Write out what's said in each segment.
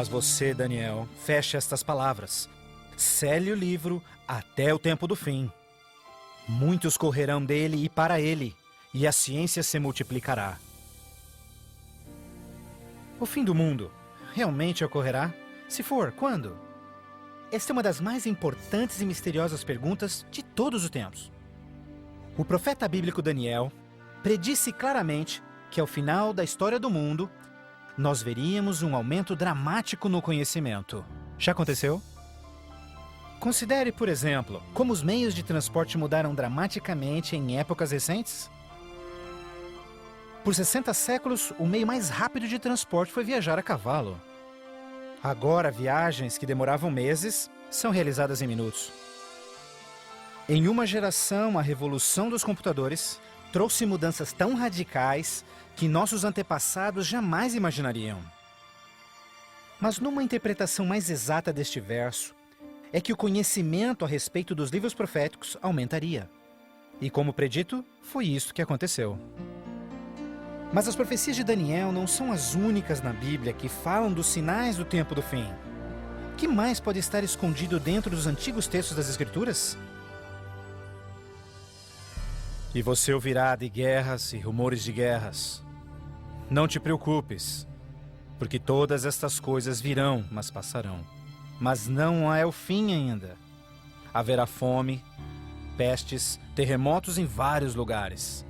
Mas você, Daniel, feche estas palavras. Cele o livro até o tempo do fim. Muitos correrão dele e para ele, e a ciência se multiplicará. O fim do mundo realmente ocorrerá? Se for, quando? Esta é uma das mais importantes e misteriosas perguntas de todos os tempos. O profeta bíblico Daniel predisse claramente que ao final da história do mundo, nós veríamos um aumento dramático no conhecimento. Já aconteceu? Considere, por exemplo, como os meios de transporte mudaram dramaticamente em épocas recentes. Por 60 séculos, o meio mais rápido de transporte foi viajar a cavalo. Agora, viagens que demoravam meses são realizadas em minutos. Em uma geração, a revolução dos computadores trouxe mudanças tão radicais que nossos antepassados jamais imaginariam. Mas numa interpretação mais exata deste verso, é que o conhecimento a respeito dos livros proféticos aumentaria. E como predito, foi isso que aconteceu. Mas as profecias de Daniel não são as únicas na Bíblia que falam dos sinais do tempo do fim. O que mais pode estar escondido dentro dos antigos textos das Escrituras? E você ouvirá de guerras e rumores de guerras. Não te preocupes, porque todas estas coisas virão, mas passarão. Mas não é o fim ainda. Haverá fome, pestes, terremotos em vários lugares.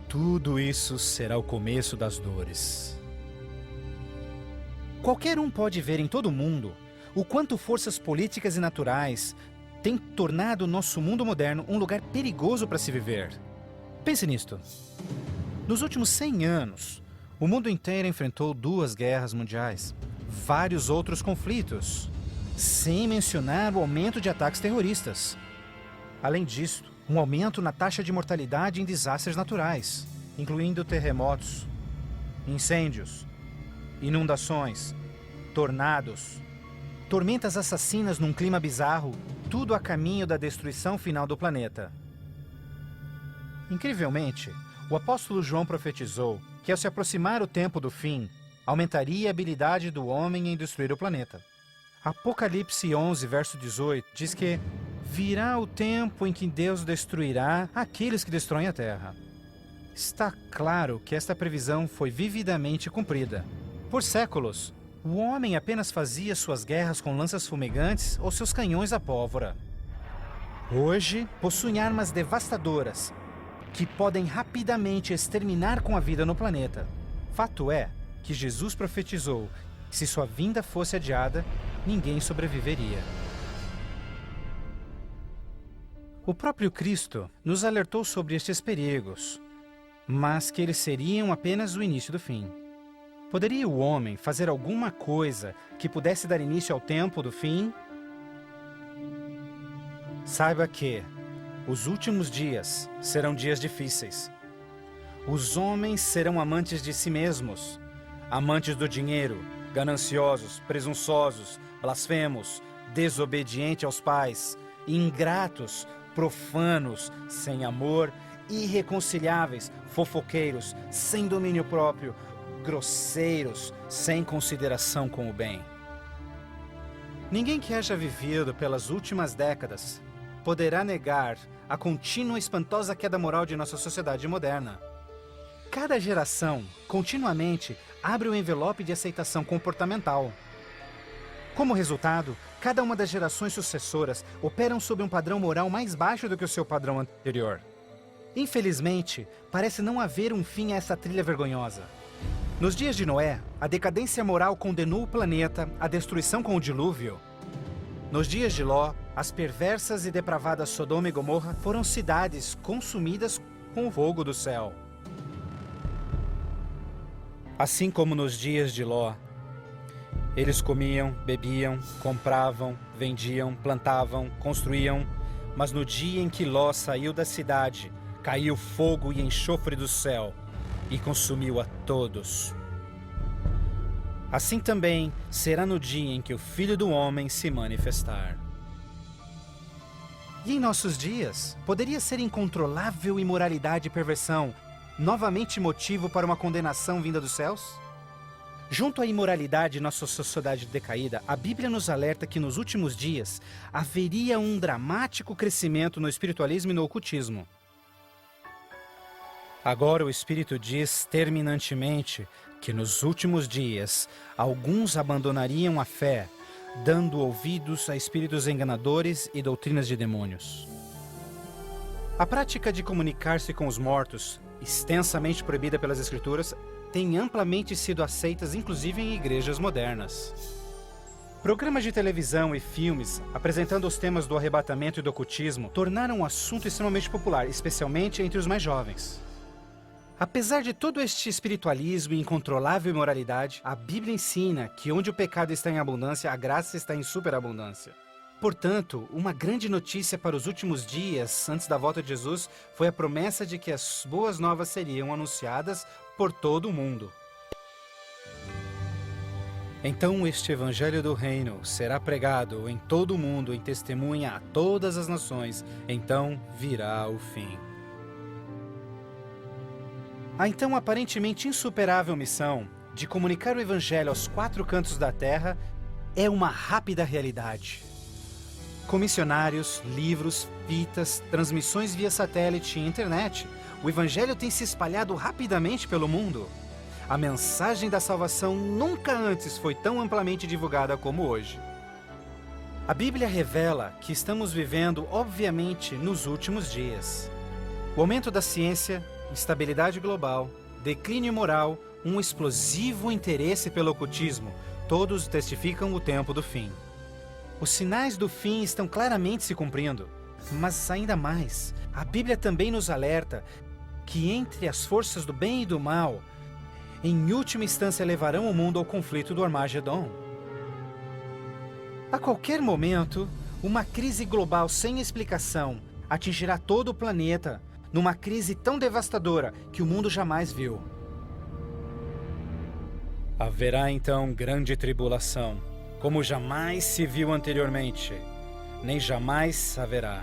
Tudo isso será o começo das dores. Qualquer um pode ver em todo o mundo o quanto forças políticas e naturais têm tornado o nosso mundo moderno um lugar perigoso para se viver. Pense nisto. Nos últimos 100 anos, o mundo inteiro enfrentou 2 guerras mundiais, vários outros conflitos, sem mencionar o aumento de ataques terroristas. Além disso, um aumento na taxa de mortalidade em desastres naturais, incluindo terremotos, incêndios, inundações, tornados, tormentas assassinas num clima bizarro, tudo a caminho da destruição final do planeta. Incrivelmente, o apóstolo João profetizou que ao se aproximar o tempo do fim, aumentaria a habilidade do homem em destruir o planeta. Apocalipse 11, verso 18, diz que virá o tempo em que Deus destruirá aqueles que destroem a terra. Está claro que esta previsão foi vividamente cumprida. Por séculos, o homem apenas fazia suas guerras com lanças fumegantes ou seus canhões a pólvora. Hoje, possuem armas devastadoras que podem rapidamente exterminar com a vida no planeta. Fato é que Jesus profetizou que se sua vinda fosse adiada, ninguém sobreviveria. O próprio Cristo nos alertou sobre estes perigos, mas que eles seriam apenas o início do fim. Poderia o homem fazer alguma coisa que pudesse dar início ao tempo do fim? Saiba que os últimos dias serão dias difíceis. Os homens serão amantes de si mesmos, amantes do dinheiro, gananciosos, presunçosos, blasfemos, desobedientes aos pais, ingratos, profanos, sem amor, irreconciliáveis, fofoqueiros, sem domínio próprio, grosseiros, sem consideração com o bem. Ninguém que haja vivido pelas últimas décadas poderá negar a contínua e espantosa queda moral de nossa sociedade moderna. Cada geração, continuamente, abre o envelope de aceitação comportamental. Como resultado, cada uma das gerações sucessoras operam sob um padrão moral mais baixo do que o seu padrão anterior. Infelizmente, parece não haver um fim a essa trilha vergonhosa. Nos dias de Noé, a decadência moral condenou o planeta à destruição com o dilúvio. Nos dias de Ló, as perversas e depravadas Sodoma e Gomorra foram cidades consumidas com o fogo do céu. Assim como nos dias de Ló, eles comiam, bebiam, compravam, vendiam, plantavam, construíam, mas no dia em que Ló saiu da cidade, caiu fogo e enxofre do céu e consumiu a todos. Assim também será no dia em que o Filho do Homem se manifestar. E em nossos dias, poderia ser incontrolável imoralidade e perversão novamente motivo para uma condenação vinda dos céus? Junto à imoralidade em nossa sociedade decaída, a Bíblia nos alerta que nos últimos dias haveria um dramático crescimento no espiritualismo e no ocultismo. Agora o Espírito diz terminantemente que nos últimos dias alguns abandonariam a fé, dando ouvidos a espíritos enganadores e doutrinas de demônios. A prática de comunicar-se com os mortos, extensamente proibida pelas Escrituras, tem amplamente sido aceitas inclusive em igrejas modernas. Programas de televisão e filmes apresentando os temas do arrebatamento e do ocultismo tornaram um assunto extremamente popular, especialmente entre os mais jovens. Apesar de todo este espiritualismo e incontrolável imoralidade, a Bíblia ensina que onde o pecado está em abundância, a graça está em superabundância. Portanto, uma grande notícia para os últimos dias, antes da volta de Jesus, foi a promessa de que as boas novas seriam anunciadas por todo o mundo. Então este evangelho do reino será pregado em todo o mundo em testemunha a todas as nações, então virá o fim. A então aparentemente insuperável missão de comunicar o evangelho aos 4 cantos da terra é uma rápida realidade. Com missionários, livros, fitas, transmissões via satélite e internet, o evangelho tem se espalhado rapidamente pelo mundo. A mensagem da salvação nunca antes foi tão amplamente divulgada como hoje. A Bíblia revela que estamos vivendo, obviamente, nos últimos dias. O aumento da ciência, instabilidade global, declínio moral, um explosivo interesse pelo ocultismo, todos testificam o tempo do fim. Os sinais do fim estão claramente se cumprindo, mas ainda mais, a Bíblia também nos alerta que entre as forças do bem e do mal, em última instância levarão o mundo ao conflito do Armagedon. A qualquer momento, uma crise global sem explicação atingirá todo o planeta, numa crise tão devastadora que o mundo jamais viu. Haverá então grande tribulação, como jamais se viu anteriormente, nem jamais haverá.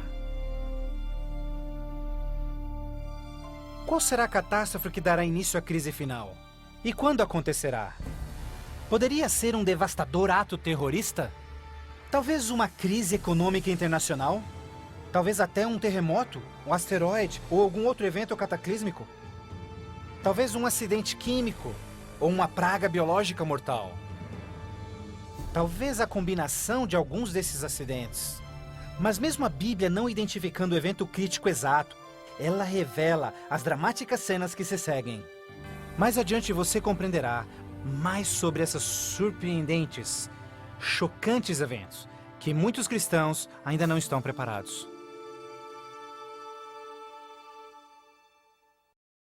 Qual será a catástrofe que dará início à crise final? E quando acontecerá? Poderia ser um devastador ato terrorista? Talvez uma crise econômica internacional? Talvez até um terremoto, um asteroide ou algum outro evento cataclísmico? Talvez um acidente químico ou uma praga biológica mortal? Talvez a combinação de alguns desses acidentes. Mas mesmo a Bíblia não identificando o evento crítico exato, ela revela as dramáticas cenas que se seguem. Mais adiante você compreenderá mais sobre esses surpreendentes, chocantes eventos que muitos cristãos ainda não estão preparados.